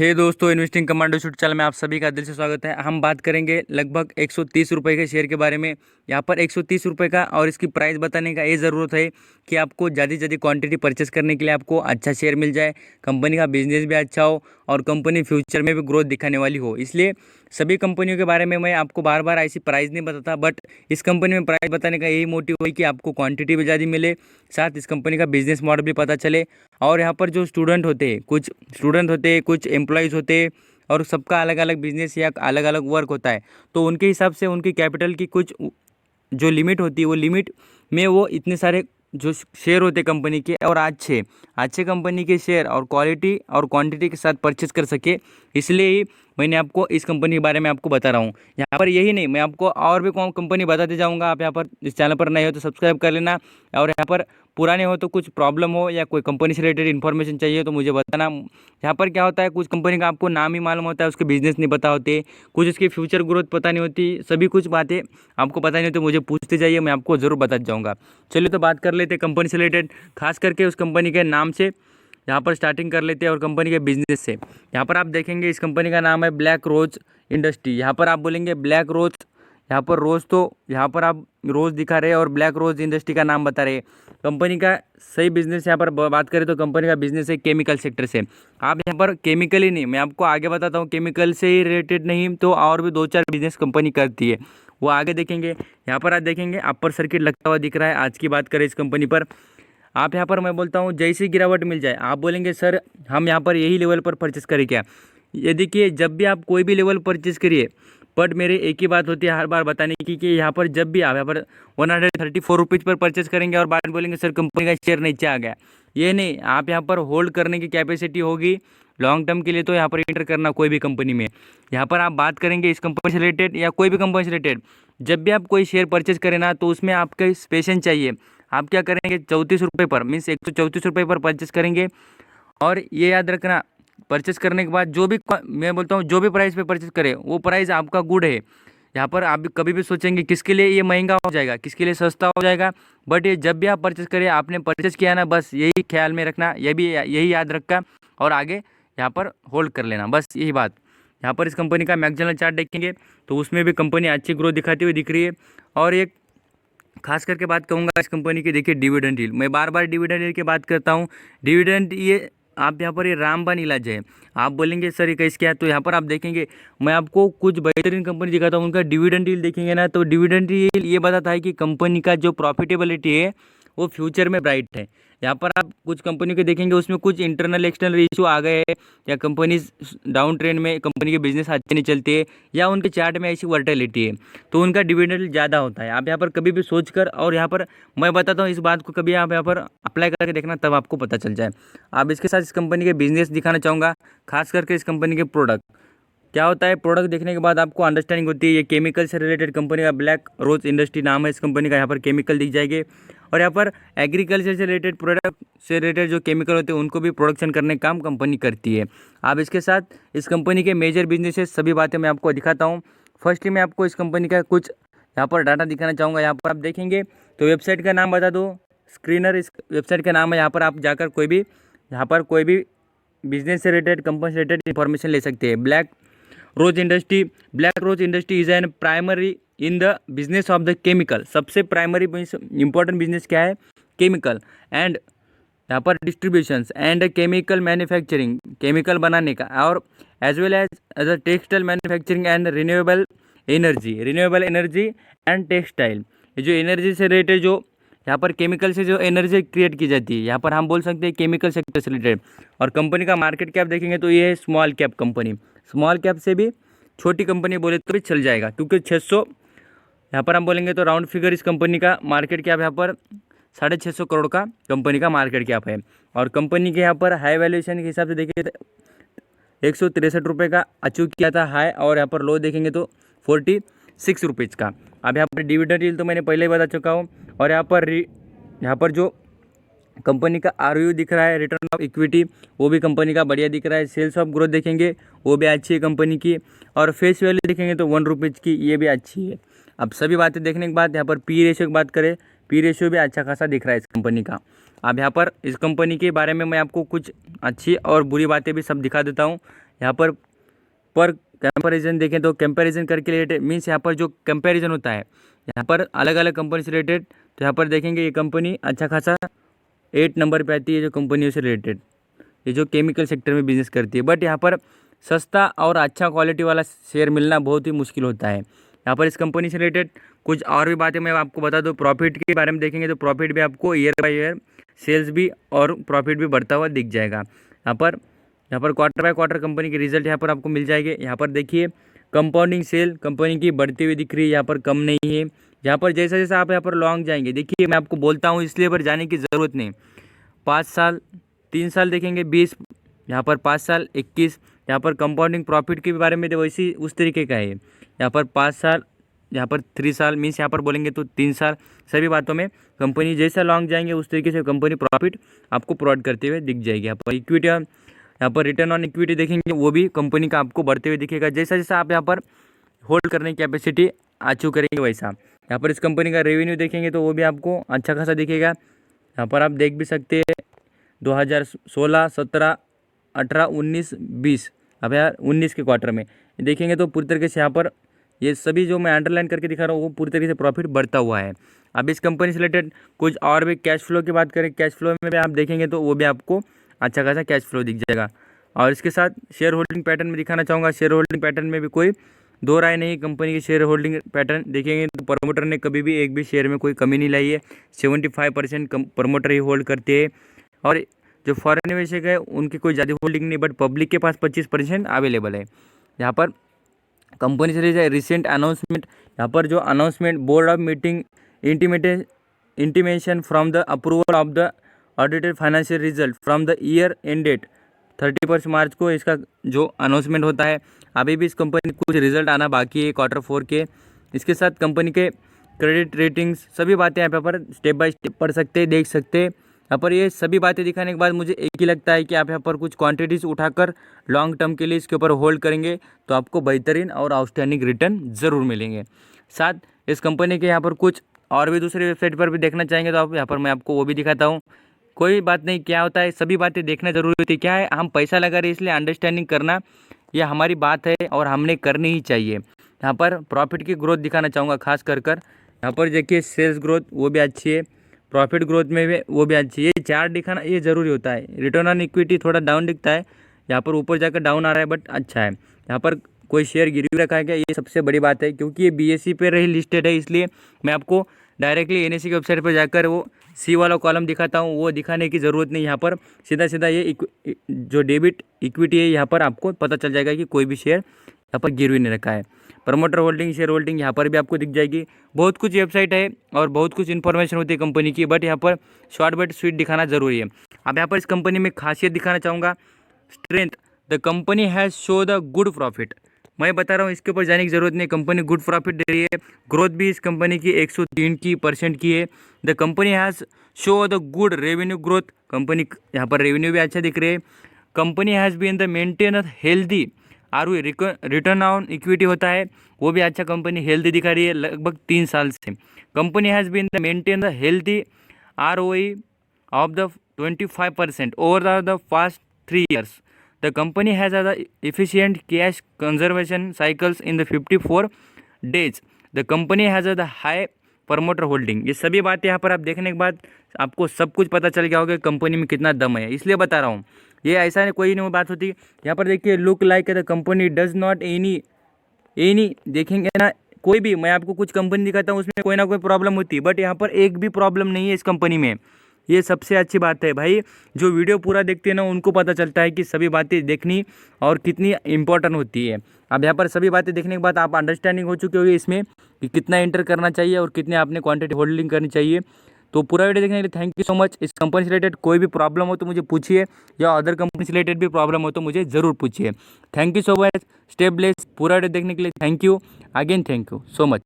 हे दोस्तों, investing commando shoot channel में आप सभी का दिल से स्वागत है। हम बात करेंगे लगभग 130 रुपये के शेयर के बारे में। यहाँ पर 130 रुपये का और इसकी प्राइस बताने का ये ज़रूरत है कि आपको ज़्यादा से ज़्यादा क्वांटिटी परचेस करने के लिए आपको अच्छा शेयर मिल जाए, कंपनी का बिजनेस भी अच्छा हो और कंपनी फ्यूचर में भी ग्रोथ दिखाने वाली हो। इसलिए सभी कंपनियों के बारे में मैं आपको बार बार ऐसी प्राइस नहीं बताता, बट इस कंपनी में प्राइस बताने का यही मोटिव है कि आपको क्वांटिटी भी ज़्यादा मिले, साथ इस कंपनी का बिजनेस मॉडल भी पता चले। और यहाँ पर जो स्टूडेंट होते हैं, कुछ एम्प्लॉयज़ होते हैं और सबका अलग अलग बिजनेस या अलग अलग वर्क होता है, तो उनके हिसाब से उनकी कैपिटल की कुछ जो लिमिट होती है वो लिमिट में वो इतने सारे जो शेयर होते कंपनी के और अच्छे अच्छे कंपनी के शेयर और क्वालिटी और क्वांटिटी के साथ परचेज कर सके। इसलिए ही मैंने आपको इस कंपनी के बारे में आपको बता रहा हूँ। यहाँ पर यही नहीं, मैं आपको और भी कौन कंपनी बताते जाऊँगा। आप यहाँ पर इस चैनल पर नए हो तो सब्सक्राइब कर लेना, और यहाँ पर पुराने हो तो कुछ प्रॉब्लम हो या कोई कंपनी से रिलेटेड इन्फॉर्मेशन चाहिए तो मुझे बताना। यहाँ पर क्या होता है, कुछ कंपनी का आपको नाम ही मालूम होता है, उसके बिजनेस नहीं पता होते, कुछ उसकी फ्यूचर ग्रोथ पता नहीं होती, सभी कुछ बातें आपको पता नहीं होती, मुझे पूछते जाइए, मैं आपको ज़रूर बताते जाऊँगा। चलिए तो बात कर लेते हैं कंपनी से रिलेटेड, खास करके उस कंपनी के नाम से यहाँ पर स्टार्टिंग कर लेते हैं और कंपनी के बिजनेस से। यहाँ पर आप देखेंगे इस कंपनी का नाम है ब्लैक रोज इंडस्ट्री। यहाँ पर आप बोलेंगे ब्लैक रोज, यहाँ पर रोज़ तो यहाँ पर आप रोज़ दिखा रहे हैं और ब्लैक रोज इंडस्ट्री का नाम बता रहे हैं। कंपनी का सही बिजनेस यहाँ पर बात करें तो कंपनी का बिजनेस है केमिकल सेक्टर से। आप यहाँ पर केमिकल ही नहीं, मैं आपको आगे बताता हूँ, केमिकल से ही रिलेटेड नहीं तो और भी दो चार बिजनेस कंपनी करती है, वो आगे देखेंगे। यहाँ पर आप देखेंगे अपर सर्किट लगता हुआ दिख रहा है। आज की बात करें इस कंपनी पर, आप यहाँ पर मैं बोलता हूँ जैसी गिरावट मिल जाए, आप बोलेंगे सर हम यहाँ पर यही लेवल पर परचेस करें क्या। ये देखिए, जब भी आप कोई भी लेवल परचेस करिए, बट मेरे एक ही बात होती है हर बार बताने की कि यहाँ पर जब भी आप यहाँ पर 134 रुपीज़ पर परचेस करेंगे और बाद में बोलेंगे सर कंपनी का शेयर नीचे आ गया, ये नहीं। आप यहाँ पर होल्ड करने की कैपेसिटी होगी लॉन्ग टर्म के लिए, तो यहाँ पर एंटर करना कोई भी कंपनी में। यहाँ पर आप बात करेंगे इस कंपनी से रिलेटेड या कोई भी कंपनी से रिलेटेड, जब भी आप कोई शेयर परचेस करें ना तो उसमें आपका पेशेंस चाहिए। आप क्या करेंगे, 34 रुपये पर मीन्स 134 रुपये पर परचेस करेंगे। और ये याद रखना, परचेस करने के बाद जो भी मैं बोलता हूँ जो भी प्राइस पे परचेस करें वो प्राइस आपका गुड है। यहाँ पर आप भी कभी भी सोचेंगे किसके लिए ये महंगा हो जाएगा, किसके लिए सस्ता हो जाएगा, बट ये जब भी आप परचेस करें, आपने परचेस किया ना, बस यही ख्याल में रखना, ये भी यही याद रखा और आगे यहाँ पर होल्ड कर लेना, बस यही बात। यहाँ पर इस कंपनी का मैक्सिमम चार्ट देखेंगे तो उसमें भी कंपनी अच्छी ग्रोथ दिखाती हुई दिख रही है। और एक खास करके बात कहूँगा इस कंपनी की, देखिए डिविडेंड यील्ड, मैं बार बार डिविडेंड यील्ड की बात करता हूँ। डिविडेंड ये आप यहाँ पर ये रामबाण इलाज है। आप बोलेंगे सर ये कैसे क्या, तो यहाँ पर आप देखेंगे मैं आपको कुछ बेहतरीन कंपनी दिखाता हूँ, उनका डिविडेंड यील्ड देखेंगे ना तो डिविडेंड यील्ड ये बताता है कि कंपनी का जो प्रॉफिटेबिलिटी है वो फ्यूचर में ब्राइट है। यहाँ पर आप कुछ कंपनी के देखेंगे उसमें कुछ इंटरनल एक्सटर्नल इशू आ गए हैं, या कंपनी डाउन ट्रेंड में, कंपनी के बिजनेस अच्छे नहीं चलते हैं, या उनके चार्ट में ऐसी वर्टेलिटी है तो उनका डिविडेंड ज़्यादा होता है। आप यहाँ पर कभी भी सोच कर, और यहाँ पर मैं बताता हूँ इस बात को, कभी आप यहाँ पर अप्लाई करके देखना तब आपको पता चल जाए। आप इसके साथ इस कंपनी के बिजनेस दिखाना चाहूँगा, खास करके इस कंपनी के प्रोडक्ट क्या होता है। प्रोडक्ट देखने के बाद आपको अंडरस्टैंडिंग होती है। ये केमिकल से रिलेटेड कंपनी का ब्लैक रोज इंडस्ट्री नाम है इस कंपनी का। यहाँ पर केमिकल दिख जाएंगे और यहाँ पर एग्रीकल्चर से रिलेटेड प्रोडक्ट से रिलेटेड जो केमिकल होते हैं उनको भी प्रोडक्शन करने का काम कंपनी करती है। आप इसके साथ इस कंपनी के मेजर बिजनेसेस सभी बातें मैं आपको दिखाता हूँ। फर्स्टली मैं आपको इस कंपनी का कुछ यहाँ पर डाटा दिखाना चाहूँगा। यहाँ पर आप देखेंगे तो वेबसाइट का नाम बता दो, स्क्रीनर इस वेबसाइट का नाम है। यहाँ पर आप जाकर कोई भी बिजनेस से रिलेटेड, कंपनी से रिलेटेड इन्फॉर्मेशन ले सकते हैं। Black Rose industry is an primary in the business of the chemical. सबसे प्राइमरी इंपॉर्टेंट बिजनेस क्या है, केमिकल एंड यहाँ पर distributions and chemical manufacturing, chemical बनाने का, और as well as a textile manufacturing and renewable energy and textile. ये जो एनर्जी से रिलेटेड, जो यहाँ पर केमिकल से जो एनर्जी क्रिएट की जाती है, यहाँ पर हम बोल सकते हैं केमिकल सेक्टर से रिलेटेड। और कंपनी का मार्केट कैप देखेंगे तो ये है small cap company. Small cap से भी छोटी कंपनी बोले तो भी चल जाएगा, क्योंकि 600 यहाँ पर हम बोलेंगे तो राउंड फिगर इस कंपनी का मार्केट कैप यहाँ पर 650 करोड़ का कंपनी का मार्केट कैप है। और कंपनी के यहाँ पर हाई वैल्यूएशन के हिसाब से देखिए 163 रुपये का अचीव किया था हाई, और यहाँ पर लो देखेंगे तो 46 रुपीज़ का। अब यहाँ पर डिविडेंड यील्ड तो मैंने पहले ही बता चुका हूँ। और यहाँ पर जो कंपनी का ROE दिख रहा है, रिटर्न ऑफ इक्विटी, वो भी कंपनी का बढ़िया दिख रहा है। सेल्स ऑफ ग्रोथ देखेंगे वो भी अच्छी है कंपनी की। और फेस वैल्यू देखेंगे तो 1 रुपीज़ की, ये भी अच्छी है। अब सभी बातें देखने के बाद यहाँ पर पी रेशियो की बात करें, पी रेशियो भी अच्छा खासा दिख रहा है इस कंपनी का। अब यहाँ पर इस कंपनी के बारे में मैं आपको कुछ अच्छी और बुरी बातें भी सब दिखा देता हूँ। यहाँ पर कंपैरिजन देखें तो कंपैरिजन करके रिलेटेड मीन्स यहाँ पर जो कंपैरिजन होता है यहाँ पर अलग अलग कंपनी से रिलेटेड, तो यहाँ पर देखेंगे ये कंपनी अच्छा खासा 8 नंबर पे आती है जो कंपनियों से रिलेटेड, ये जो केमिकल सेक्टर में बिजनेस करती है। बट यहाँ पर सस्ता और अच्छा क्वालिटी वाला शेयर मिलना बहुत ही मुश्किल होता है। यहाँ पर इस कंपनी से रिलेटेड कुछ और भी बातें मैं आपको बता दूँ। प्रॉफिट के बारे में देखेंगे तो प्रॉफिट भी आपको ईयर बाय ईयर सेल्स भी और प्रॉफिट भी बढ़ता हुआ दिख जाएगा। यहाँ पर क्वार्टर बाय क्वार्टर कंपनी के रिजल्ट यहाँ पर आपको मिल जाएंगे। यहाँ पर देखिए कंपाउंडिंग सेल कंपनी की बढ़ती हुई दिख रही है, यहाँ पर कम नहीं है। यहाँ पर जैसा जैसा आप यहाँ पर लॉन्ग जाएंगे, देखिए मैं आपको बोलता हूँ इसलिए पर जाने की ज़रूरत नहीं। 5 साल 3 साल देखेंगे 20, यहाँ पर 5 साल 21। यहाँ पर कंपाउंडिंग प्रॉफिट के बारे में तो वैसी उस तरीके का है। यहाँ पर 5 साल, यहाँ पर 3 साल मीन्स यहाँ पर बोलेंगे तो 3 साल। सभी बातों में कंपनी जैसा लॉन्ग जाएंगे उस तरीके से कंपनी प्रॉफिट आपको प्रोवाइड करते हुए दिख जाएगी। यहाँ पर इक्विटी, यहाँ पर रिटर्न ऑन इक्विटी देखेंगे वो भी कंपनी का आपको बढ़ते हुए दिखेगा। जैसा जैसा आप यहाँ पर होल्ड करने की कैपेसिटी अचीव करेंगे वैसा। यहाँ पर इस कंपनी का रेवेन्यू देखेंगे तो वो भी आपको अच्छा खासा दिखेगा। यहाँ पर आप देख भी सकते हैं 2016, 17, 18, 19, 20, अब यार 19 के क्वार्टर में देखेंगे तो पूरी तरीके से यहाँ पर ये सभी जो मैं अंडरलाइन करके दिखा रहा हूँ वो पूरी तरीके से प्रॉफिट बढ़ता हुआ है। अब इस कंपनी से रिलेटेड कुछ और भी कैश फ्लो की बात करें, कैश फ्लो में भी आप देखेंगे तो वो भी आपको अच्छा खासा कैश फ्लो दिख जाएगा। और इसके साथ शेयर होल्डिंग पैटर्न में दिखाना चाहूँगा। शेयर होल्डिंग पैटर्न में भी कोई दो राय नहीं, कंपनी की शेयर होल्डिंग पैटर्न देखेंगे तो प्रमोटर ने कभी भी एक भी शेयर में कोई कमी नहीं लाई है। 75% प्रमोटर ही होल्ड करते हैं और जो फॉरेन निवेशक है उनकी कोई ज़्यादा होल्डिंग नहीं, बट पब्लिक के पास 25% अवेलेबल है। यहाँ पर कंपनी से रिसेंट अनाउंसमेंट, यहाँ पर जो announcement board of meeting intimation from the approval of the audited financial result from the year end date 31 March को इसका जो अनाउंसमेंट होता है। अभी भी इस कंपनी कुछ रिजल्ट आना बाकी है Q4 के। इसके साथ कंपनी के क्रेडिट रेटिंग्स सभी बातें यहाँ पर स्टेप बाय स्टेप पढ़ सकते हैं, देख सकते हैं। यहाँ पर ये सभी बातें दिखाने के बाद मुझे एक ही लगता है कि आप यहाँ पर कुछ क्वांटिटीज़ उठाकर लॉन्ग टर्म के लिए इसके ऊपर होल्ड करेंगे तो आपको बेहतरीन और आउटस्टैंडिंग रिटर्न ज़रूर मिलेंगे। साथ इस कंपनी के यहाँ पर कुछ और भी दूसरी वेबसाइट पर भी देखना चाहेंगे तो आप यहाँ पर मैं आपको वो भी दिखाता हूँ। कोई बात नहीं, क्या होता है सभी बातें देखना जरूरी होती है। क्या है, हम पैसा लगा रहे इसलिए अंडरस्टैंडिंग करना यह हमारी बात है और हमने करनी ही चाहिए। यहाँ पर प्रॉफिट की ग्रोथ दिखाना चाहूँगा खास कर यहाँ पर देखिए सेल्स ग्रोथ वो भी अच्छी है, प्रॉफिट ग्रोथ में भी वो भी अच्छी है। ये चार्ट दिखाना ये ज़रूरी होता है। रिटर्न ऑन इक्विटी थोड़ा डाउन दिखता है, यहाँ पर ऊपर जाकर डाउन आ रहा है बट अच्छा है। यहाँ पर कोई शेयर गिरवी रखा है क्या, ये सबसे बड़ी बात है क्योंकि ये BSE पे रही लिस्टेड है, इसलिए मैं आपको डायरेक्टली NSE की वेबसाइट पर जाकर वो C वाला कॉलम दिखाता हूँ, वो दिखाने की ज़रूरत नहीं। यहाँ पर सीधा सीधा ये जो डेबिट इक्विटी है यहाँ पर आपको पता चल जाएगा कि कोई भी शेयर यहाँ पर गिरवी नहीं रखा है। प्रमोटर होल्डिंग, शेयर होल्डिंग यहाँ पर भी आपको दिख जाएगी। बहुत कुछ वेबसाइट है और बहुत कुछ इन्फॉर्मेशन होती है कंपनी की, बट यहाँ पर शॉर्ट बट स्वीट दिखाना ज़रूरी है। अब यहाँ पर इस कंपनी में खासियत दिखाना चाहूँगा। Strength, the company has show the good profit. मैं बता रहा हूँ इसके ऊपर जाने की ज़रूरत नहीं, कंपनी गुड प्रॉफिट दे रही है। ग्रोथ भी इस कंपनी की 103% की है। The company has show the good revenue growth, company यहाँ पर रेवेन्यू भी अच्छा दिख रहे है। Company has been the maintain healthy ROE, return on equity होता है वो भी अच्छा, कंपनी हेल्दी दिखा रही है लगभग 3 साल से। Company has been the maintain the healthy ROE of the 25% over the past 3 years. The company has a efficient cash conservation cycles in the 54 days. The company has a high promoter holding. ये सभी बातें यहाँ पर आप देखने के बाद आपको सब कुछ पता चल गया होगा कंपनी में कितना दम है, इसलिए बता रहा हूँ। ये ऐसा नहीं कोई नहीं बात होती। यहाँ पर देखिए look like the company does not any देखेंगे ना, कोई भी मैं आपको कुछ कंपनी दिखाता हूँ उसमें कोई ना कोई प्रॉब्लम होती है, बट यहाँ पर एक भी प्रॉब्लम नहीं है इस कंपनी में। ये सबसे अच्छी बात है भाई, जो वीडियो पूरा देखते हैं ना उनको पता चलता है कि सभी बातें देखनी और कितनी इंपॉर्टेंट होती है। अब यहाँ पर सभी बातें देखने के बाद आप अंडरस्टैंडिंग हो चुके होगी इसमें कि कितना एंटर करना चाहिए और कितने आपने क्वांटिटी होल्डिंग करनी चाहिए। तो पूरा वीडियो देखने के लिए थैंक यू सो मच। इस कंपनी से रिलेटेड कोई भी प्रॉब्लम हो तो मुझे पूछिए, या अदर कंपनी से रिलेटेड भी प्रॉब्लम हो तो मुझे ज़रूर पूछिए। Thank you so much, stay blessed. पूरा वीडियो देखने के लिए thank you again, thank you so much.